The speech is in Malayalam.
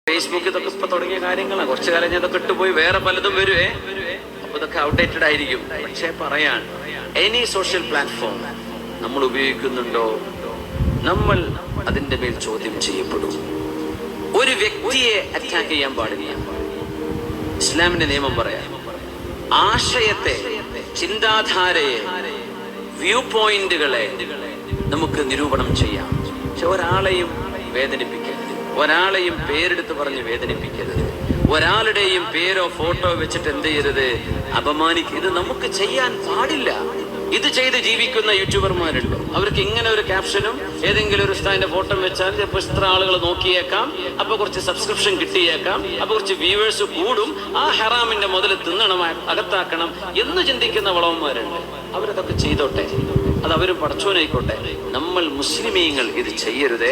ഫേസ്ബുക്ക് ഇതൊക്കെ ഇപ്പൊ തുടങ്ങിയ കാര്യങ്ങളാണ്. കുറച്ചു കാലം ഞാൻ ഇതൊക്കെ ഇട്ടുപോയി വേറെ പലതും വരുവേ. അപ്പൊ ഇതൊക്കെ ഔട്ട്ഡേറ്റഡ് ആയിരിക്കും. പക്ഷെ പറയാൻ എനി സോഷ്യൽ പ്ലാറ്റ്ഫോം നമ്മൾ ഉപയോഗിക്കുന്നുണ്ടോ, നമ്മൾ അതിന്റെ മേൽ ചോദ്യം ചെയ്യപ്പെടും. ഒരു വ്യക്തിയെ അറ്റാക്ക് ചെയ്യാൻ പാടില്ല. ഇസ്ലാമിന്റെ നിയമം പറയാം, ആശയത്തെ, ചിന്താധാരയെ, വ്യൂ പോയിന്റുകളെ നമുക്ക് നിരൂപണം ചെയ്യാം. പക്ഷെ ഒരാളെയും വേദനിപ്പിക്കരുത്, ഒരാളെയും പേരെടുത്ത് പറഞ്ഞ് വേദനിപ്പിക്കരുത്, ഒരാളുടെയും പേരോ ഫോട്ടോ വെച്ചിട്ട് എന്ത് ചെയ്യരുത്, അപമാനിക്കരുത്. നമുക്ക് ചെയ്യാൻ പാടില്ല. ഇത് ചെയ്ത് ജീവിക്കുന്ന യൂട്യൂബർമാരുണ്ട്. അവർക്ക് ഇങ്ങനെ ഒരു ക്യാപ്ഷനും ഏതെങ്കിലും ഒരു ഉസ്താദിന്റെ ഫോട്ടോ വെച്ചാൽ ചിലപ്പോൾ ഇത്ര ആളുകൾ നോക്കിയേക്കാം, അപ്പൊ കുറച്ച് സബ്സ്ക്രിപ്ഷൻ കിട്ടിയേക്കാം, അപ്പൊ കുറച്ച് വ്യൂവേഴ്സ് കൂടും, ആ ഹറാമിന്റെ മുതൽ തിന്നണം, അകത്താക്കണം എന്ന് ചിന്തിക്കുന്ന വളവന്മാരുണ്ട്. അവരതൊക്കെ ചെയ്തോട്ടെ, അത് അവരും പടച്ചോനായിക്കോട്ടെ. നമ്മൾ മുസ്ലിമീങ്ങൾ ഇത് ചെയ്യരുതേ.